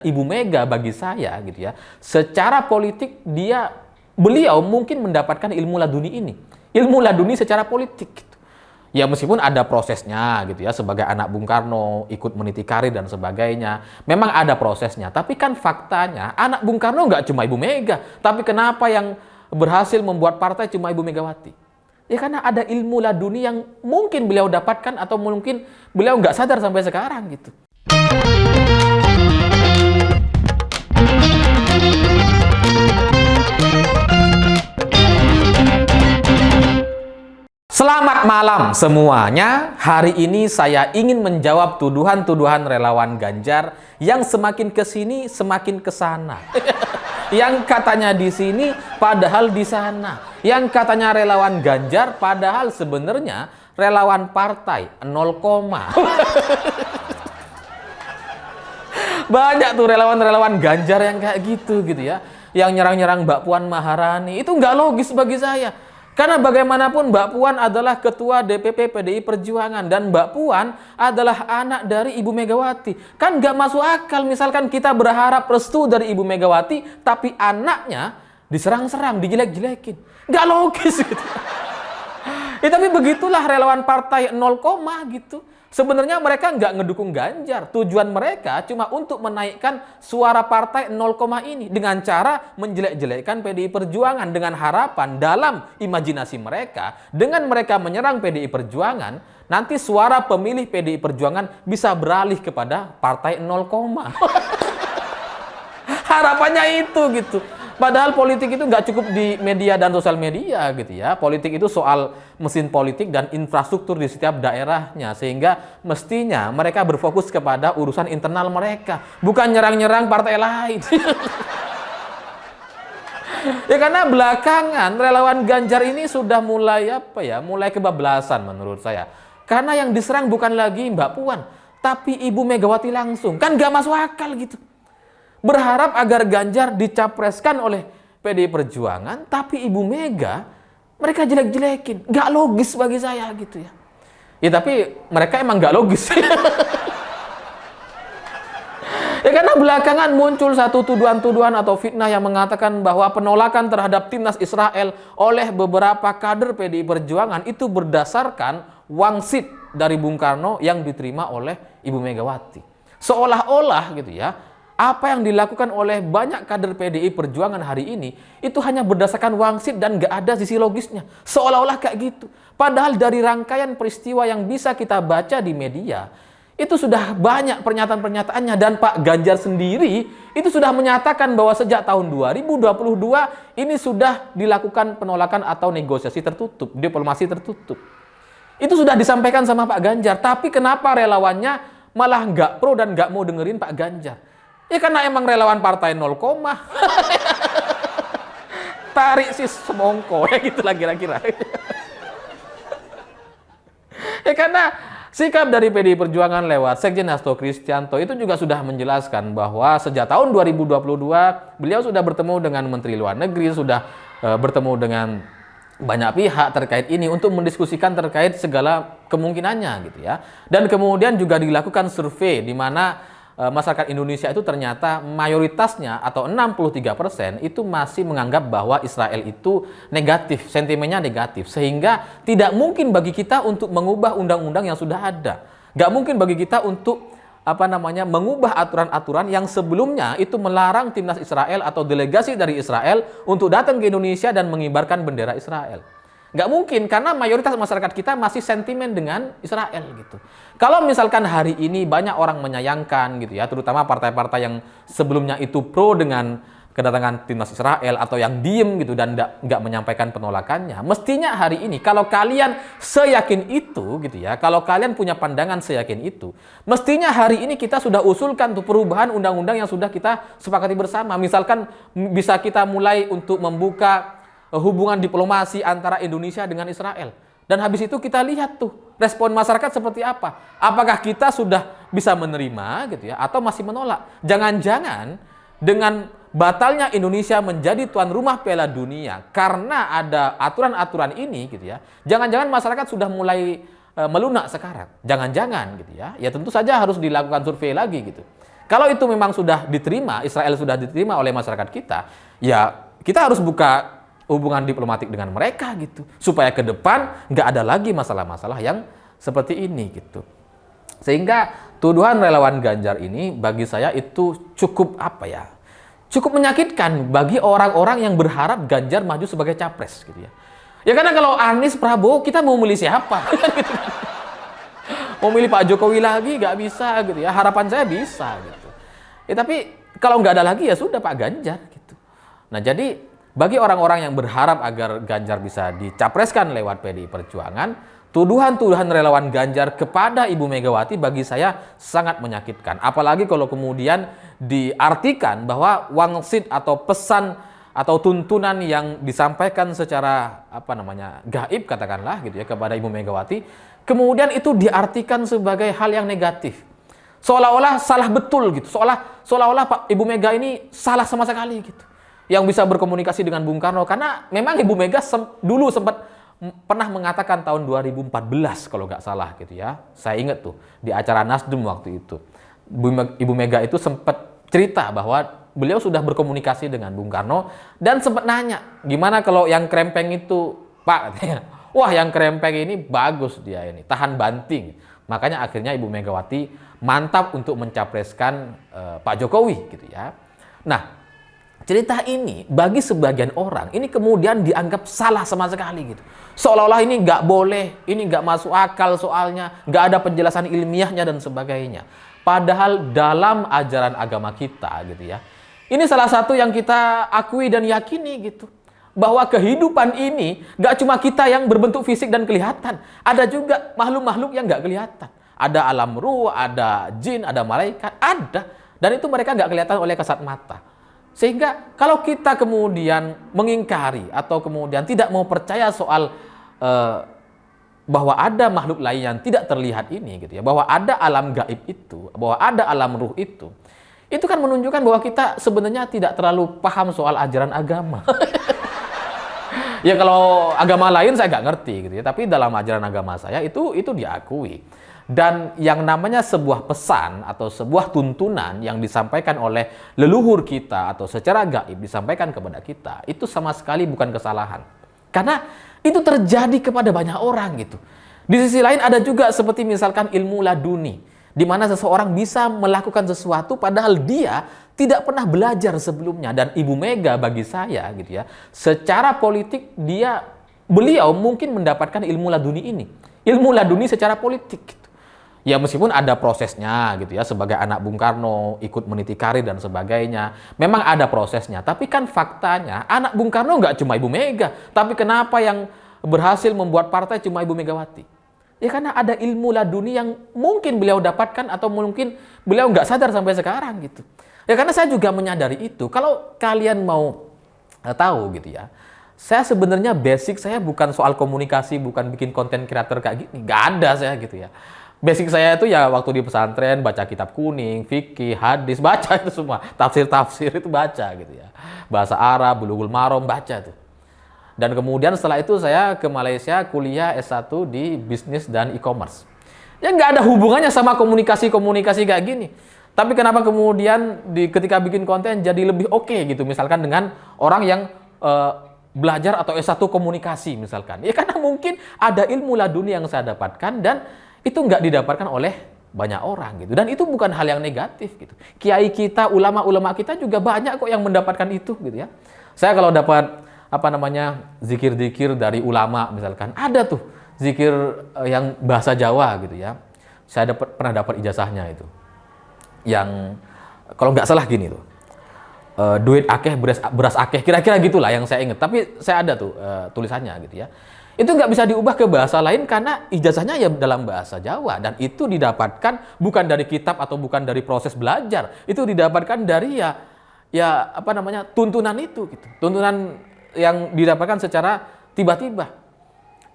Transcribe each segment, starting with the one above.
Ibu Mega bagi saya gitu ya, secara politik beliau mungkin mendapatkan ilmu laduni ini. Ilmu laduni secara politik gitu. Ya meskipun ada prosesnya gitu ya, sebagai anak Bung Karno ikut meniti karir dan sebagainya. Memang ada prosesnya, tapi kan faktanya anak Bung Karno nggak cuma Ibu Mega, tapi kenapa yang berhasil membuat partai cuma Ibu Megawati? Ya karena ada ilmu laduni yang mungkin beliau dapatkan atau mungkin beliau nggak sadar sampai sekarang gitu. Selamat malam semuanya. Hari ini saya ingin menjawab tuduhan-tuduhan relawan Ganjar yang semakin kesini semakin kesana. Yang katanya di sini padahal di sana. Yang katanya relawan Ganjar padahal sebenarnya relawan partai 0, banyak tuh relawan-relawan Ganjar yang kayak gitu ya. Yang nyerang-nyerang Mbak Puan Maharani. Itu nggak logis bagi saya. Karena bagaimanapun Mbak Puan adalah ketua DPP PDI Perjuangan dan Mbak Puan adalah anak dari Ibu Megawati. Kan nggak masuk akal misalkan kita berharap restu dari Ibu Megawati tapi anaknya diserang-serang, dijelek-jelekin. Nggak logis gitu. Ya, tapi begitulah relawan partai 0, gitu. Sebenarnya mereka nggak ngedukung Ganjar. Tujuan mereka cuma untuk menaikkan suara partai 0, ini dengan cara menjelek-jelekkan PDI Perjuangan dengan harapan dalam imajinasi mereka dengan mereka menyerang PDI Perjuangan nanti suara pemilih PDI Perjuangan bisa beralih kepada partai 0, harapannya itu gitu. Padahal politik itu nggak cukup di media dan sosial media gitu ya. Politik itu soal mesin politik dan infrastruktur di setiap daerahnya. Sehingga mestinya mereka berfokus kepada urusan internal mereka. Bukan nyerang-nyerang partai lain. Ya karena belakangan relawan Ganjar ini sudah mulai mulai kebablasan menurut saya. Karena yang diserang bukan lagi Mbak Puan, tapi Ibu Megawati langsung. Kan nggak masuk akal gitu. Berharap agar Ganjar dicapreskan oleh PDI Perjuangan, tapi Ibu Mega mereka jelek-jelekin. Nggak logis bagi saya gitu ya. Ya tapi mereka emang nggak logis. Ya karena belakangan muncul satu tuduhan-tuduhan atau fitnah yang mengatakan bahwa penolakan terhadap timnas Israel oleh beberapa kader PDI Perjuangan itu berdasarkan wangsit dari Bung Karno yang diterima oleh Ibu Megawati. Seolah-olah gitu ya, apa yang dilakukan oleh banyak kader PDI Perjuangan hari ini itu hanya berdasarkan wangsit dan nggak ada sisi logisnya. Seolah-olah kayak gitu. Padahal dari rangkaian peristiwa yang bisa kita baca di media, itu sudah banyak pernyataan-pernyataannya. Dan Pak Ganjar sendiri itu sudah menyatakan bahwa sejak tahun 2022 ini sudah dilakukan penolakan atau negosiasi tertutup, diplomasi tertutup. Itu sudah disampaikan sama Pak Ganjar. Tapi kenapa relawannya malah nggak pro dan nggak mau dengerin Pak Ganjar? Ya karena emang relawan partai 0, tarik si semongko ya gitulah kira-kira. Ya karena sikap dari PDI Perjuangan lewat Sekjen Hasto Kristianto itu juga sudah menjelaskan bahwa sejak tahun 2022 beliau sudah bertemu dengan Menteri Luar Negeri, sudah bertemu dengan banyak pihak terkait ini untuk mendiskusikan terkait segala kemungkinannya gitu ya. Dan kemudian juga dilakukan survei di mana masyarakat Indonesia itu ternyata mayoritasnya atau 63% itu masih menganggap bahwa Israel itu negatif, sentimennya negatif. Sehingga tidak mungkin bagi kita untuk mengubah undang-undang yang sudah ada. Nggak mungkin bagi kita untuk mengubah aturan-aturan yang sebelumnya itu melarang timnas Israel atau delegasi dari Israel untuk datang ke Indonesia dan mengibarkan bendera Israel. Nggak mungkin, karena mayoritas masyarakat kita masih sentimen dengan Israel gitu. Kalau misalkan hari ini banyak orang menyayangkan gitu ya, terutama partai-partai yang sebelumnya itu pro dengan kedatangan timnas Israel atau yang diem gitu dan nggak menyampaikan penolakannya, mestinya hari ini kalau kalian seyakin itu gitu ya, kalau kalian punya pandangan seyakin itu, mestinya hari ini kita sudah usulkan tuh perubahan undang-undang yang sudah kita sepakati bersama. Misalkan bisa kita mulai untuk membuka hubungan diplomasi antara Indonesia dengan Israel. Dan habis itu kita lihat tuh respon masyarakat seperti apa. Apakah kita sudah bisa menerima gitu ya atau masih menolak? Jangan-jangan dengan batalnya Indonesia menjadi tuan rumah Piala Dunia karena ada aturan-aturan ini gitu ya. Jangan-jangan masyarakat sudah mulai melunak sekarang. Jangan-jangan gitu ya. Ya tentu saja harus dilakukan survei lagi gitu. Kalau itu memang sudah diterima, Israel sudah diterima oleh masyarakat kita, ya kita harus buka hubungan diplomatik dengan mereka gitu, supaya ke depan nggak ada lagi masalah-masalah yang seperti ini gitu. Sehingga tuduhan relawan Ganjar ini bagi saya itu cukup cukup menyakitkan bagi orang-orang yang berharap Ganjar maju sebagai capres gitu ya. Ya karena kalau Anies, Prabowo, kita mau milih siapa? Mau milih Pak Jokowi lagi nggak bisa gitu ya. Harapan saya bisa gitu. Ya tapi kalau nggak ada lagi ya sudah Pak Ganjar gitu. Nah jadi bagi orang-orang yang berharap agar Ganjar bisa dicapreskan lewat PDI Perjuangan, tuduhan-tuduhan relawan Ganjar kepada Ibu Megawati bagi saya sangat menyakitkan. Apalagi kalau kemudian diartikan bahwa wangsit atau pesan atau tuntunan yang disampaikan secara gaib katakanlah gitu ya kepada Ibu Megawati, kemudian itu diartikan sebagai hal yang negatif. Seolah-olah salah betul gitu. Seolah-olah Pak Ibu Mega ini salah sama sekali gitu. Yang bisa berkomunikasi dengan Bung Karno karena memang Ibu Mega dulu sempat pernah mengatakan tahun 2014 kalau nggak salah gitu ya. Saya ingat tuh di acara Nasdem waktu itu. Ibu Mega itu sempat cerita bahwa beliau sudah berkomunikasi dengan Bung Karno dan sempat nanya, gimana kalau yang krempeng itu, Pak? Wah, yang krempeng ini bagus dia ini, tahan banting. Makanya akhirnya Ibu Megawati mantap untuk mencapreskan Pak Jokowi gitu ya. Nah, cerita ini bagi sebagian orang ini kemudian dianggap salah sama sekali gitu. Seolah-olah ini nggak boleh, ini nggak masuk akal soalnya, nggak ada penjelasan ilmiahnya dan sebagainya. Padahal dalam ajaran agama kita gitu ya, ini salah satu yang kita akui dan yakini gitu. Bahwa kehidupan ini gak cuma kita yang berbentuk fisik dan kelihatan. Ada juga makhluk-makhluk yang gak kelihatan. Ada alam ruh, ada jin, ada malaikat, ada. Dan itu mereka gak kelihatan oleh kasat mata. Sehingga kalau kita kemudian mengingkari atau kemudian tidak mau percaya soal bahwa ada makhluk lain yang tidak terlihat ini gitu ya. Bahwa ada alam gaib itu, bahwa ada alam ruh itu kan menunjukkan bahwa kita sebenarnya tidak terlalu paham soal ajaran agama. Ya kalau agama lain saya nggak ngerti gitu ya, tapi dalam ajaran agama saya itu diakui. Dan yang namanya sebuah pesan atau sebuah tuntunan yang disampaikan oleh leluhur kita atau secara gaib disampaikan kepada kita, itu sama sekali bukan kesalahan. Karena itu terjadi kepada banyak orang gitu. Di sisi lain ada juga seperti misalkan ilmu laduni, di mana seseorang bisa melakukan sesuatu padahal dia tidak pernah belajar sebelumnya. Dan Ibu Mega bagi saya gitu ya, secara politik beliau mungkin mendapatkan ilmu laduni ini. Ilmu laduni secara politik gitu. Ya meskipun ada prosesnya gitu ya, sebagai anak Bung Karno ikut meniti karir dan sebagainya. Memang ada prosesnya, tapi kan faktanya anak Bung Karno nggak cuma Ibu Mega, tapi kenapa yang berhasil membuat partai cuma Ibu Megawati? Ya karena ada ilmu laduni yang mungkin beliau dapatkan atau mungkin beliau nggak sadar sampai sekarang gitu. Ya karena saya juga menyadari itu. Kalau kalian mau tahu gitu ya, saya sebenarnya basic saya bukan soal komunikasi, bukan bikin konten kreator kayak gini. Nggak ada saya gitu ya. Basic saya itu ya waktu di pesantren baca kitab kuning, fikih, hadis, baca itu semua. Tafsir-tafsir itu baca gitu ya. Bahasa Arab, Bulughul Maram, baca tuh. Dan kemudian setelah itu saya ke Malaysia kuliah S1 di bisnis dan e-commerce. Ya nggak ada hubungannya sama komunikasi-komunikasi kayak gini. Tapi kenapa kemudian ketika bikin konten jadi lebih oke gitu. Misalkan dengan orang yang belajar atau S1 komunikasi misalkan. Ya karena mungkin ada ilmu laduni yang saya dapatkan dan itu nggak didapatkan oleh banyak orang gitu. Dan itu bukan hal yang negatif gitu. Kiai kita, ulama-ulama kita juga banyak kok yang mendapatkan itu gitu ya. Saya kalau dapat zikir-zikir dari ulama misalkan, ada tuh zikir yang bahasa Jawa gitu ya. Saya pernah dapat ijazahnya itu. Yang kalau nggak salah gini tuh. Duit akeh, beras akeh, kira-kira gitulah yang saya ingat. Tapi saya ada tuh tulisannya gitu ya. Itu nggak bisa diubah ke bahasa lain karena ijazahnya ya dalam bahasa Jawa. Dan itu didapatkan bukan dari kitab atau bukan dari proses belajar. Itu didapatkan dari tuntunan itu gitu. Tuntunan yang didapatkan secara tiba-tiba.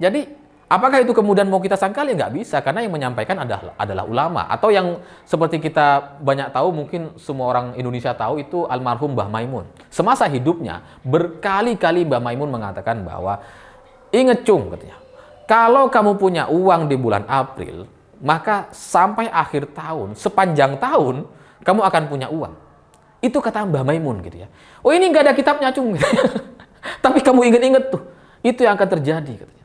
Jadi apakah itu kemudian mau kita sangkal? Ya nggak bisa, karena yang menyampaikan adalah ulama. Atau yang seperti kita banyak tahu, mungkin semua orang Indonesia tahu, itu almarhum Mbah Maimun. Semasa hidupnya berkali-kali Mbah Maimun mengatakan bahwa inget cung katanya, kalau kamu punya uang di bulan April, maka sampai akhir tahun, sepanjang tahun kamu akan punya uang. Itu kata Mbah Maimun gitu ya. Oh ini nggak ada kitabnya cung. Tapi kamu ingat-ingat tuh, itu yang akan terjadi katanya.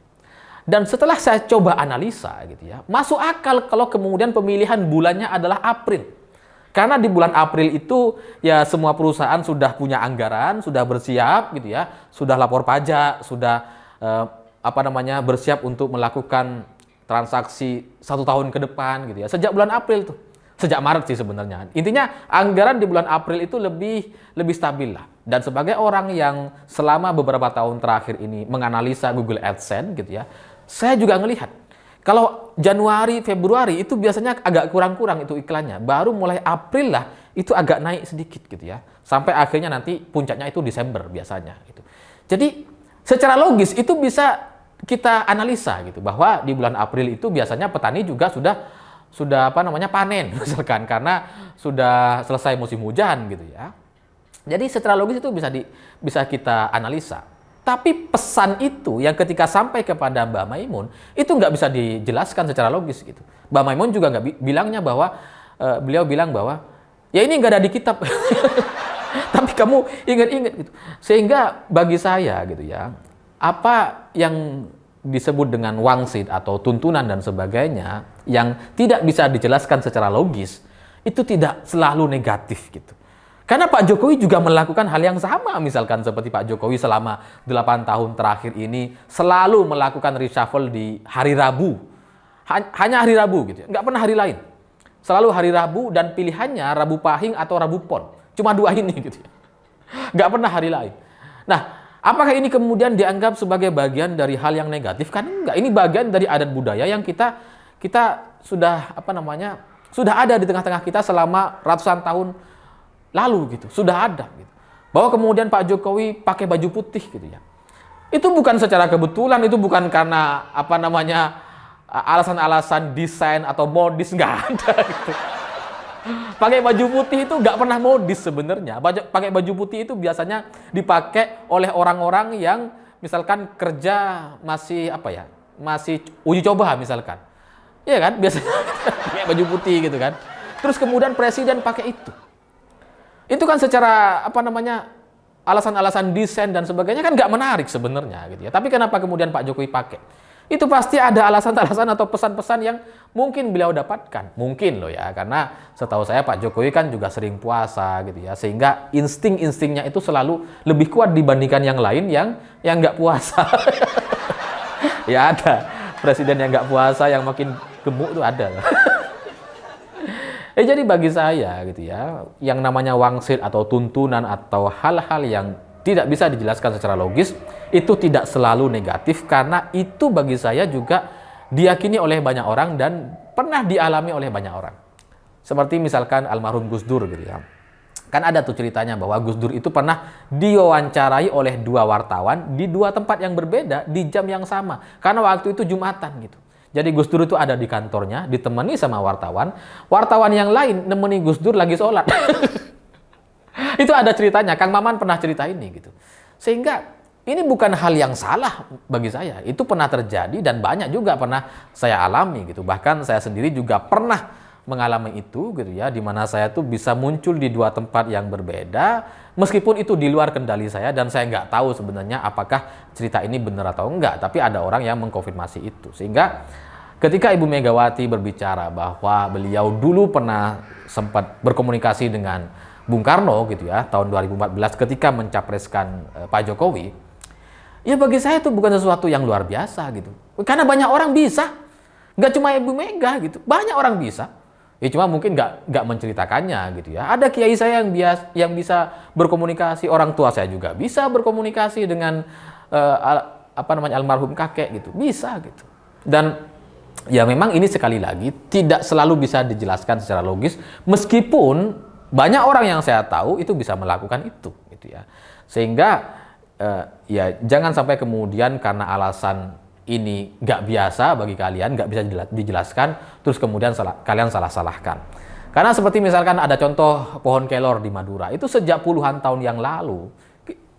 Dan setelah saya coba analisa gitu ya, masuk akal kalau kemudian pemilihan bulannya adalah April. Karena di bulan April itu ya semua perusahaan sudah punya anggaran, sudah bersiap gitu ya, sudah lapor pajak, sudah bersiap untuk melakukan transaksi 1 tahun ke depan gitu ya. Sejak bulan April tuh. Sejak Maret sih sebenarnya. Intinya anggaran di bulan April itu lebih stabil lah. Dan sebagai orang yang selama beberapa tahun terakhir ini menganalisa Google AdSense gitu ya, saya juga ngelihat kalau Januari, Februari itu biasanya agak kurang-kurang itu iklannya. Baru mulai April lah itu agak naik sedikit gitu ya. Sampai akhirnya nanti puncaknya itu Desember biasanya gitu. Jadi secara logis itu bisa kita analisa gitu bahwa di bulan April itu biasanya petani juga sudah panen misalkan karena sudah selesai musim hujan gitu ya. Jadi secara logis itu bisa kita analisa. Tapi pesan itu yang ketika sampai kepada Mbah Maimun itu nggak bisa dijelaskan secara logis gitu. Mbah Maimun juga nggak bilangnya bahwa beliau bilang bahwa ya ini nggak ada di kitab. Tapi kamu ingat-ingat gitu. Sehingga bagi saya gitu ya, apa yang disebut dengan wangsit atau tuntunan dan sebagainya yang tidak bisa dijelaskan secara logis itu tidak selalu negatif gitu. Karena Pak Jokowi juga melakukan hal yang sama, misalkan seperti Pak Jokowi selama 8 tahun terakhir ini selalu melakukan reshuffle di hari Rabu. Hanya hari Rabu gitu ya, nggak pernah hari lain. Selalu hari Rabu dan pilihannya Rabu Pahing atau Rabu Pon. Cuma 2 ini gitu ya. Nggak pernah hari lain. Nah, apakah ini kemudian dianggap sebagai bagian dari hal yang negatif? Kan enggak, ini bagian dari adat budaya yang kita sudah sudah ada di tengah-tengah kita selama ratusan tahun lalu gitu. Sudah ada gitu. Bahwa kemudian Pak Jokowi pakai baju putih gitu ya. Itu bukan secara kebetulan, itu bukan karena alasan-alasan desain atau modis, nggak ada gitu. Pakai baju putih itu nggak pernah modis sebenarnya. Pakai baju putih itu biasanya dipakai oleh orang-orang yang misalkan kerja masih uji coba misalkan. Iya kan? Biasanya pakai baju putih gitu kan. Terus kemudian presiden pakai itu. Itu kan secara alasan-alasan desain dan sebagainya kan nggak menarik sebenarnya gitu ya. Tapi kenapa kemudian Pak Jokowi pakai? Itu pasti ada alasan-alasan atau pesan-pesan yang mungkin beliau dapatkan. Mungkin loh ya, karena setahu saya Pak Jokowi kan juga sering puasa gitu ya. Sehingga insting-instingnya itu selalu lebih kuat dibandingkan yang lain yang nggak puasa. Ya ada, presiden yang nggak puasa yang makin gemuk tuh ada. Jadi bagi saya gitu ya, yang namanya wangsit atau tuntunan atau hal-hal yang tidak bisa dijelaskan secara logis, itu tidak selalu negatif karena itu bagi saya juga diyakini oleh banyak orang dan pernah dialami oleh banyak orang. Seperti misalkan almarhum Gus Dur gitu ya. Kan ada tuh ceritanya bahwa Gus Dur itu pernah diwawancarai oleh 2 wartawan di 2 tempat yang berbeda di jam yang sama. Karena waktu itu Jumatan gitu. Jadi Gus Dur itu ada di kantornya, ditemani sama wartawan. Wartawan yang lain nemeni Gus Dur lagi sholat. Itu ada ceritanya, Kang Maman pernah cerita ini gitu. Sehingga ini bukan hal yang salah bagi saya. Itu pernah terjadi dan banyak juga pernah saya alami gitu. Bahkan saya sendiri juga pernah mengalami itu gitu ya, di mana saya tuh bisa muncul di 2 tempat yang berbeda meskipun itu di luar kendali saya dan saya nggak tahu sebenarnya apakah cerita ini benar atau enggak, tapi ada orang yang mengkonfirmasi itu. Sehingga ketika Ibu Megawati berbicara bahwa beliau dulu pernah sempat berkomunikasi dengan Bung Karno gitu ya, tahun 2014 ketika mencapreskan Pak Jokowi, ya bagi saya itu bukan sesuatu yang luar biasa gitu. Karena banyak orang bisa, nggak cuma Ibu Mega gitu, banyak orang bisa. Ya cuma mungkin nggak menceritakannya gitu ya. Ada kiai saya yang bisa berkomunikasi, orang tua saya juga bisa berkomunikasi dengan almarhum kakek gitu, bisa gitu. Dan ya memang ini sekali lagi tidak selalu bisa dijelaskan secara logis, meskipun banyak orang yang saya tahu itu bisa melakukan itu gitu ya. Sehingga ya jangan sampai kemudian karena alasan ini nggak biasa bagi kalian, nggak bisa dijelaskan, terus kemudian kalian salah-salahkan. Karena seperti misalkan ada contoh pohon kelor di Madura, itu sejak puluhan tahun yang lalu,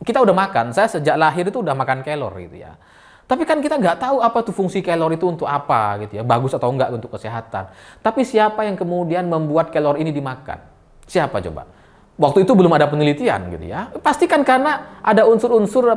kita udah makan, saya sejak lahir itu udah makan kelor gitu ya. Tapi kan kita nggak tahu apa tuh fungsi kelor itu untuk apa gitu ya, bagus atau enggak untuk kesehatan. Tapi siapa yang kemudian membuat kelor ini dimakan? Siapa coba? Waktu itu belum ada penelitian gitu ya. Pastikan karena ada unsur-unsur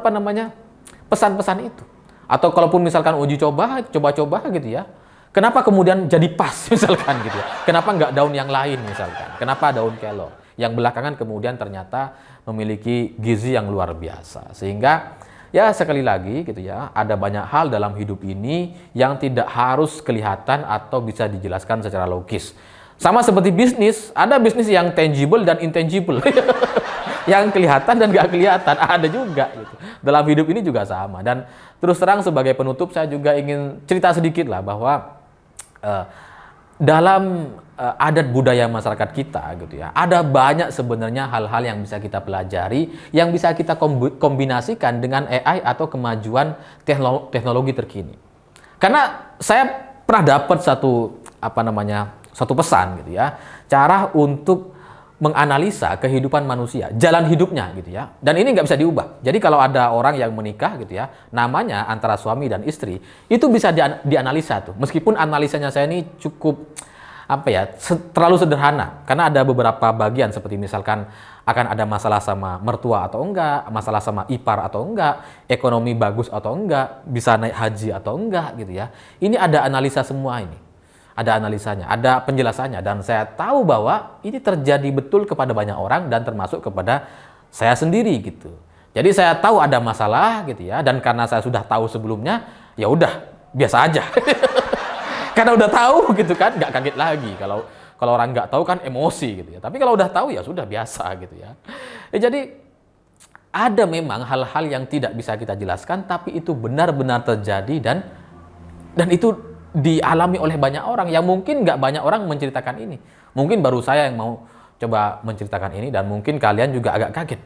pesan-pesan itu. Atau kalaupun misalkan uji coba-coba gitu ya. Kenapa kemudian jadi pas misalkan gitu ya? Kenapa nggak daun yang lain misalkan? Kenapa daun kelor? Yang belakangan kemudian ternyata memiliki gizi yang luar biasa. Sehingga ya sekali lagi gitu ya, ada banyak hal dalam hidup ini yang tidak harus kelihatan atau bisa dijelaskan secara logis. Sama seperti bisnis, ada bisnis yang tangible dan intangible. Yang kelihatan dan nggak kelihatan, ada juga gitu. Dalam hidup ini juga sama. Dan terus terang sebagai penutup saya juga ingin cerita sedikit lah bahwa dalam adat budaya masyarakat kita gitu ya, ada banyak sebenarnya hal-hal yang bisa kita pelajari, yang bisa kita kombinasikan dengan AI atau kemajuan teknologi terkini. Karena saya pernah dapat satu pesan gitu ya, cara untuk menganalisa kehidupan manusia, jalan hidupnya gitu ya. Dan ini nggak bisa diubah. Jadi kalau ada orang yang menikah gitu ya, namanya antara suami dan istri, itu bisa dianalisa tuh. Meskipun analisanya saya ini cukup terlalu sederhana. Karena ada beberapa bagian seperti misalkan akan ada masalah sama mertua atau enggak, masalah sama ipar atau enggak, ekonomi bagus atau enggak, bisa naik haji atau enggak gitu ya. Ini ada analisa semua ini. Ada analisanya, ada penjelasannya, dan saya tahu bahwa ini terjadi betul kepada banyak orang dan termasuk kepada saya sendiri gitu. Jadi saya tahu ada masalah gitu ya, dan karena saya sudah tahu sebelumnya, ya udah biasa aja. Karena udah tahu gitu kan, nggak kaget lagi. Kalau orang nggak tahu kan emosi gitu ya. Tapi kalau udah tahu ya sudah biasa gitu ya. Jadi ada memang hal-hal yang tidak bisa kita jelaskan, tapi itu benar-benar terjadi dan itu dialami oleh banyak orang yang mungkin nggak banyak orang menceritakan ini. Mungkin baru saya yang mau coba menceritakan ini, dan mungkin kalian juga agak kaget.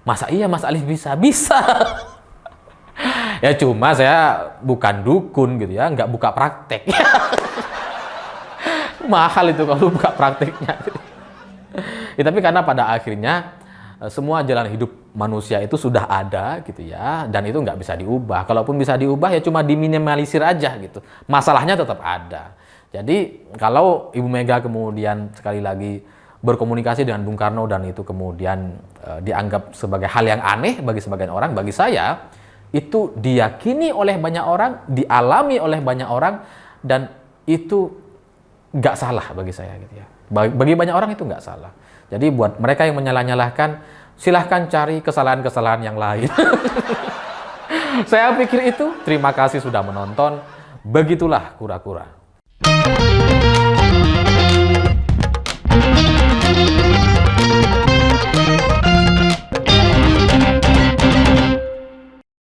Masa iya Mas Alif bisa? Bisa! Ya cuma saya bukan dukun gitu ya, nggak buka praktek. Mahal itu kalau buka prakteknya. Ya, tapi karena pada akhirnya semua jalan hidup manusia itu sudah ada gitu ya, dan itu nggak bisa diubah. Kalaupun bisa diubah ya cuma diminimalisir aja gitu. Masalahnya tetap ada. Jadi kalau Ibu Mega kemudian sekali lagi berkomunikasi dengan Bung Karno dan itu kemudian dianggap sebagai hal yang aneh bagi sebagian orang, bagi saya itu diyakini oleh banyak orang, dialami oleh banyak orang, dan itu nggak salah bagi saya gitu ya. Bagi banyak orang itu nggak salah. Jadi buat mereka yang menyalah-nyalahkan, silahkan cari kesalahan-kesalahan yang lain. Saya pikir itu. Terima kasih sudah menonton. Begitulah kura-kura.